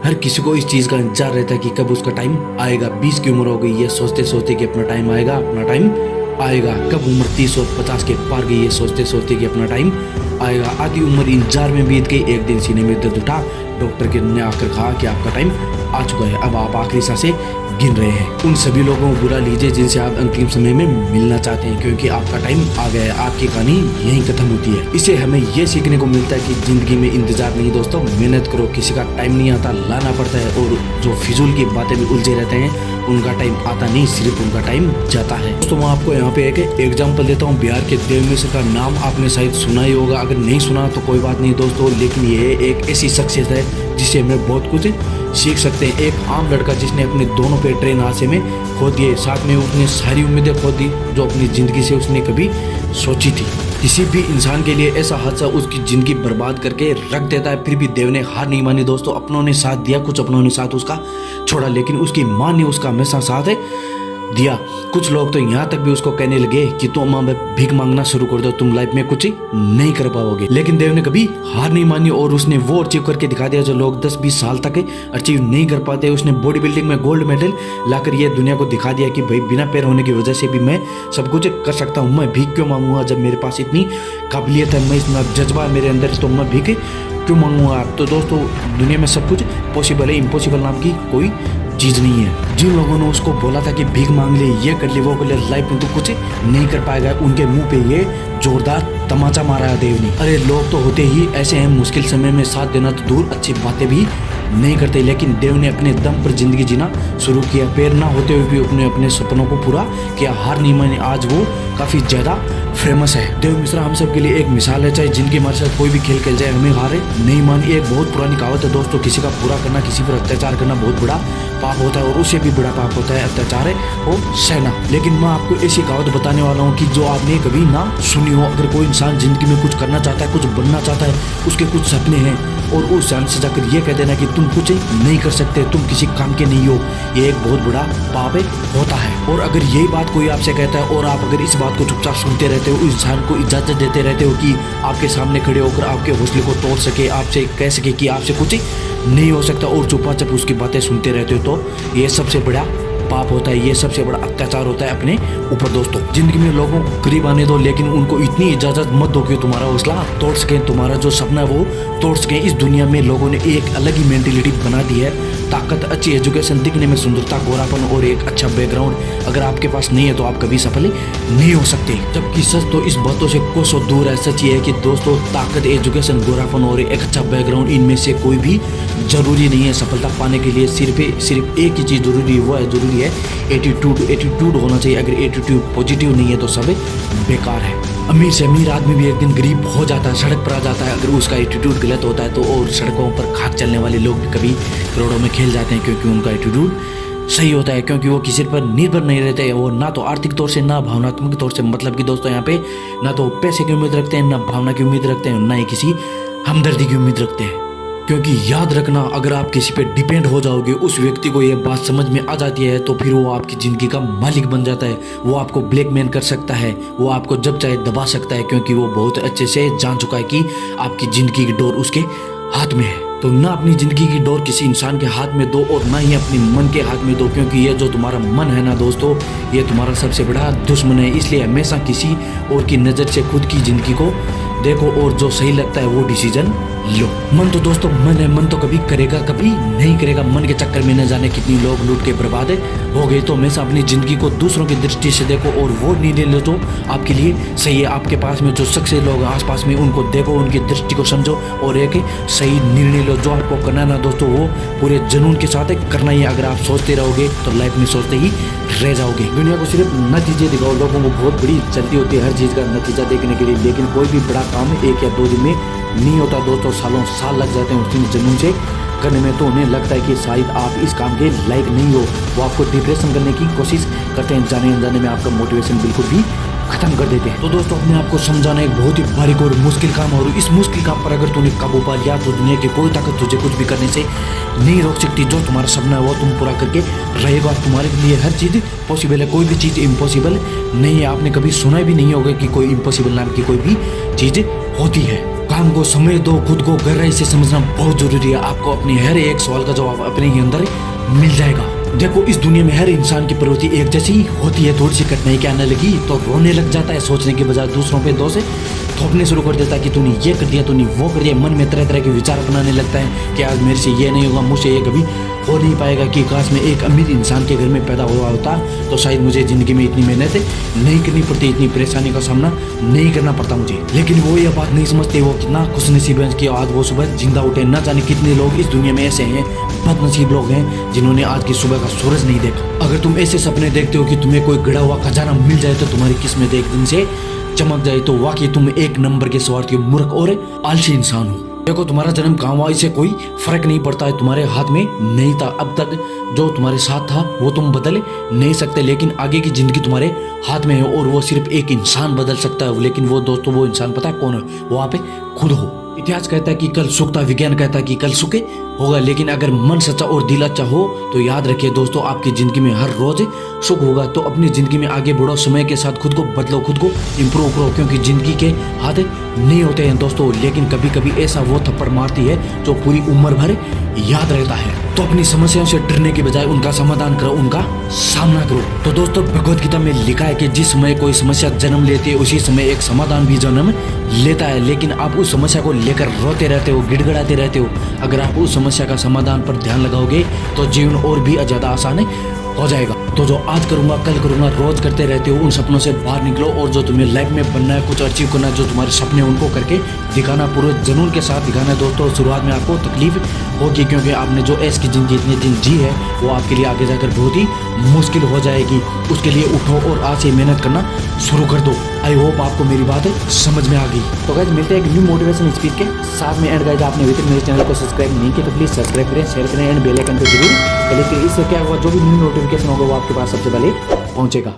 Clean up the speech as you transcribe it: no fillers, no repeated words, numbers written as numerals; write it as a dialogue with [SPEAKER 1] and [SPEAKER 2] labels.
[SPEAKER 1] हर किसी को इस चीज का इंतजार रहता है कि कब उसका टाइम आएगा। 20 की उम्र हो गई है, सोचते सोचते कि अपना टाइम आएगा, अपना टाइम आएगा। कब उम्र 30 और 50 के पार गई है, सोचते सोचते कि अपना टाइम आएगा। आधी उम्र इंतजार में बीत गई। एक दिन सीने में दर्द उठा, डॉक्टर के ने आकर कहा कि आपका टाइम आ चुका है, अब आप आखिरी सांसें गिन रहे हैं। उन सभी लोगों को बुला लीजिए जिनसे आप अंतिम समय में मिलना चाहते हैं, क्योंकि आपका टाइम आ गया है। आपकी कहानी यहीं खत्म होती है। इससे हमें ये सीखने को मिलता है कि जिंदगी में इंतजार नहीं दोस्तों, मेहनत करो। किसी का टाइम नहीं आता, लाना पड़ता है। और जो फिजूल की बातें भी उलझे रहते हैं, उनका टाइम आता नहीं, सिर्फ उनका टाइम जाता है। दोस्तों मैं आपको यहाँ पे एक एग्जाम्पल देता हूँ। बिहार के देव मिश्र का नाम आपने शायद सुना ही होगा, अगर नहीं सुना तो कोई बात नहीं दोस्तों, लेकिन ये एक ऐसी शख्सियत है जिससे हमें बहुत कुछ सीख सकते हैं। एक आम लड़का जिसने अपने दोनों पे ट्रेन हादसे में खो दिए, साथ में उसने सारी उम्मीदें खो दी जो अपनी ज़िंदगी से उसने कभी सोची थी। किसी भी इंसान के लिए ऐसा हादसा उसकी ज़िंदगी बर्बाद करके रख देता है, फिर भी देव ने हार नहीं मानी दोस्तों। अपनों ने साथ दिया, कुछ अपनों ने साथ उसका छोड़ा, लेकिन उसकी माँ ने उसका हमेशा साथ दिया। कुछ लोग तो यहाँ तक भी उसको कहने लगे कि तुम माँ भीख मांगना शुरू कर दो, तुम लाइफ में कुछ नहीं कर पाओगे। लेकिन देव ने कभी हार नहीं मानी और उसने वो अचीव करके दिखा दिया जो लोग 10-20 साल तक अचीव नहीं कर पाते। उसने बॉडी बिल्डिंग में गोल्ड मेडल लाकर ये दुनिया को दिखा दिया कि भाई बिना पैर होने की वजह से भी मैं सब कुछ कर सकता हूँ। मैं भीख क्यों मांगूंगा जब मेरे पास इतनी काबिलियत है, मैं इतना जज्बा है मेरे अंदर, तो मैं भीख क्यों मांगूंगा। तो दोस्तों दुनिया में सब कुछ पॉसिबल है, इम्पॉसिबल नाम की कोई चीज नहीं है। जिन लोगों ने उसको बोला था कि भीख मांग ले, ये कर ले, वो कर ले, लाइफ में तो कुछ नहीं कर पाएगा, उनके मुंह पे ये जोरदार तमाचा मारा है देव ने। अरे लोग तो होते ही ऐसे हैं, मुश्किल समय में साथ देना तो दूर, अच्छी बातें भी नहीं करते, लेकिन देव ने अपने दम पर जिंदगी जीना शुरू किया। पैर ना होते हुए भी अपने अपने सपनों को पूरा किया, हार नहीं मानी। आज वो काफी ज्यादा फेमस है। देव मिश्रा हम सब के लिए एक मिसाल है। चाहे जिनके हमारे साथ कोई भी खेल खेल जाए, हमें हारे नहीं मानी। एक बहुत पुरानी कहावत है दोस्तों, किसी का बुरा करना, किसी पर अत्याचार करना बहुत बड़ा पाप होता है, और उससे भी बड़ा पाप होता है अत्याचार हो सहना। लेकिन मैं आपको ऐसी कहावत बताने वाला हूँ कि जो आपने कभी ना सुनी हो। अगर कोई इंसान जिंदगी में कुछ करना चाहता है, कुछ बनना चाहता है, उसके कुछ सपने हैं, और उस इंसान से जाकर ये कह देना कि तुम कुछ नहीं कर सकते, तुम किसी काम के नहीं हो, ये एक बहुत बड़ा पाप होता है। और अगर यही बात कोई आपसे कहता है और आप अगर इस बात को चुपचाप सुनते रहते हो, उस इंसान को इजाजत देते रहते हो कि आपके सामने खड़े होकर आपके हौसले को तोड़ सके, आपसे कह सके कि आपसे कुछ नहीं हो सकता, और चुपचाप उसकी बातें सुनते रहते हो, तो ये सबसे बड़ा पाप होता है, ये सबसे बड़ा अत्याचार होता है अपने ऊपर। दोस्तों जिंदगी में लोगों को करीब आने दो, लेकिन उनको इतनी इजाजत मत दो कि तुम्हारा हौसला तोड़ सके, तुम्हारा जो सपना है वो तोड़ सके। इस दुनिया में लोगों ने एक अलग ही मेंटेलिटी बना दी है। ताकत, अच्छी एजुकेशन, दिखने में सुंदरता, गोरापन और एक अच्छा बैकग्राउंड अगर आपके पास नहीं है तो आप कभी सफल नहीं हो सकते। जबकि सच तो इस बातों से कोसों दूर है। सच ये है कि दोस्तों ताकत, एजुकेशन, गोरापन और एक अच्छा बैकग्राउंड, इनमें से कोई भी जरूरी नहीं है सफलता पाने के लिए। सिर्फ एक ही चीज जरूरी है, वो है जरूरी है एटीट्यूड होना चाहिए। अगर एटीट्यूड पॉजिटिव नहीं है तो सब बेकार है। अमीर से अमीर आदमी भी एक दिन गरीब हो जाता है, सड़क पर आ जाता है, अगर उसका एटीट्यूड गलत होता है तो। और सड़कों पर खाक चलने वाले लोग भी कभी करोड़ों में खेल जाते हैं, क्योंकि उनका एटीट्यूड सही होता है, क्योंकि वो किसी पर निर्भर नहीं रहते। वो ना तो आर्थिक तौर से ना भावनात्मक तौर से, मतलब कि दोस्तों यहाँ पे ना तो पैसे की उम्मीद रखते हैं, ना भावना की उम्मीद रखते हैं, ना ही किसी हमदर्दी की उम्मीद रखते हैं। क्योंकि याद रखना, अगर आप किसी पे डिपेंड हो जाओगे, उस व्यक्ति को ये बात समझ में आ जाती है, तो फिर वो आपकी जिंदगी का मालिक बन जाता है। वो आपको ब्लैकमेल कर सकता है, वो आपको जब चाहे दबा सकता है, क्योंकि वो बहुत अच्छे से जान चुका है कि आपकी जिंदगी की डोर उसके हाथ में है। तो ना अपनी जिंदगी की डोर किसी इंसान के हाथ में दो, और ना ही अपनी मन के हाथ में दो, क्योंकि ये जो तुम्हारा मन है ना दोस्तों, ये तुम्हारा सबसे बड़ा दुश्मन है। इसलिए हमेशा किसी और की नज़र से खुद की जिंदगी को देखो, और जो सही लगता है वो डिसीजन लो। मन तो दोस्तों मन है, मन तो कभी करेगा कभी नहीं करेगा। मन के चक्कर में न जाने कितनी लोग लूट के बर्बाद हो गए। तो हमेशा अपनी जिंदगी को दूसरों की दृष्टि से देखो, और वो निर्णय लो जो आपके लिए सही है। आपके पास में जो सक्सेस लोग आसपास में, उनको देखो, उनकी दृष्टि को समझो, और एक सही निर्णय लो। जो आपको करना है ना दोस्तों, वो पूरे जुनून के साथ करना ही। अगर आप सोचते रहोगे तो लाइफ में सोचते ही रह जाओगे। दुनिया को सिर्फ नतीजे दिखाओ। लोगों को बहुत बड़ी जल्दी होती है हर चीज़ का नतीजा देखने के लिए, लेकिन कोई भी बड़ा काम 1 या 2 दिन में नहीं होता दोस्तों, सालों साल लग जाते हैं उसकी जुनून से करने में। तो उन्हें लगता है कि शायद आप इस काम के लायक नहीं हो, वो आपको डिप्रेशन करने की कोशिश करते हैं। जाने अनजाने में आपका मोटिवेशन बिल्कुल भी खत्म कर देते हैं। तो दोस्तों अपने आप को समझाना एक बहुत ही बारीक और मुश्किल काम है, और इस मुश्किल काम पर अगर तूने काबू पा लिया तो दुनिया की कोई ताकत तुझे कुछ भी करने से नहीं रोक सकती। जो तुम्हारा सपना है वो तुम पूरा करके रहेगा। तुम्हारे लिए हर चीज़ पॉसिबल है, कोई भी चीज़ इम्पॉसिबल नहीं है। आपने कभी सुना भी नहीं होगा कि कोई इम्पॉसिबल नाम की कोई भी चीज़ होती है। काम को समय दो, खुद को गहराई से समझना बहुत जरूरी है। आपको अपने हर एक सवाल का जवाब अपने ही अंदर मिल जाएगा। देखो, इस दुनिया में हर इंसान की प्रवृत्ति एक जैसी होती है। थोड़ी सी कठिनाई क्या आने लगी तो रोने लग जाता है, सोचने के बजाय दूसरों पे दोष थोपने शुरू कर देता है कि तूने ये कर दिया, तूने वो कर दिया। मन में तरह तरह के विचार अपनाने लगता है कि आज मेरे से ये नहीं होगा, मुझसे ये कभी हो नहीं पाएगा। कि काश मैं एक अमीर इंसान के घर में पैदा हुआ होता तो शायद मुझे जिंदगी में इतनी मेहनत नहीं करनी पड़ती, इतनी परेशानी का सामना नहीं करना पड़ता मुझे। लेकिन वो ये बात नहीं समझते, वो कितना खुशनसीब है कि आज वो सुबह जिंदा उठे। न जाने कितने लोग इस दुनिया में ऐसे हैं, बदनसीब लोग हैं, जिन्होंने आज की सुबह का सूरज नहीं देखा। अगर तुम ऐसे सपने देखते हो कि तुम्हें कोई गड़ा हुआ खजाना मिल जाए तो तुम्हारी किस्मत एक दिन से चमक जाए, तो वाकई तुम एक नंबर के स्वार्थी, मूर्ख और आलसी इंसान हो। देखो, तुम्हारा जन्म कहाँ हुआ इससे कोई फर्क नहीं पड़ता है, तुम्हारे हाथ में नहीं था। अब तक जो तुम्हारे साथ था वो तुम बदल नहीं सकते, लेकिन आगे की जिंदगी तुम्हारे हाथ में है और वो सिर्फ एक इंसान बदल सकता है। लेकिन वो दोस्तों, वो इंसान पता है कौन है? वो आप खुद हो। इतिहास कहता है कि कल सुख था, विज्ञान कहता है कि कल सुख होगा, लेकिन अगर मन सच्चा और दिल अच्छा हो तो याद रखिए दोस्तों, आपकी जिंदगी में हर रोज सुख होगा। तो अपनी जिंदगी में आगे बढ़ो, समय के साथ खुद को बदलो, खुद को इम्प्रूव करो, क्योंकि जिंदगी के हाथ नहीं होते हैं दोस्तों, लेकिन कभी कभी ऐसा वो थप्पड़ मारती है जो पूरी उम्र भर याद रहता है। तो अपनी समस्याओं से डरने के बजाय उनका समाधान करो, उनका सामना करो। तो दोस्तों, भगवत गीता में लिखा है कि जिस समय कोई समस्या जन्म लेती है उसी समय एक समाधान भी जन्म लेता है। लेकिन आप उस समस्या को लेकर रोते रहते हो, गिड़गिड़ाते रहते हो। अगर आप उस समस्या का समाधान पर ध्यान लगाओगे तो जीवन और भी ज्यादा आसान हो जाएगा। तो जो आज करूंगा कल करूंगा रोज करते रहते हो, उन सपनों से बाहर निकलो और जो तुम्हें लाइफ में बनना है, कुछ अचीव करना है, जो तुम्हारे सपने उनको करके दिखाना, पूरे जुनून के साथ दिखाना है दोस्तों। शुरुआत में आपको तकलीफ होगी, क्योंकि आपने जो ऐश की जिंदगी इतने दिन जी है वो आपके लिए आगे जाकर बहुत ही मुश्किल हो जाएगी। उसके लिए उठो और आज से मेहनत करना शुरू कर दो। आई होप आपको मेरी बात समझ में आ गई। तो गाइस, मिलते हैं एक न्यू मोटिवेशन स्पीच के साथ में। एंड गाइस, आपने अभी तक मेरे चैनल को सब्सक्राइब नहीं किया तो प्लीज सब्सक्राइब करें, शेयर करें एंड बेल आइकन पे जरूर क्लिक करें। इससे क्या होगा, जो भी न्यू नोटिफिकेशन होगा वो आपके पास सबसे पहले पहुंचेगा।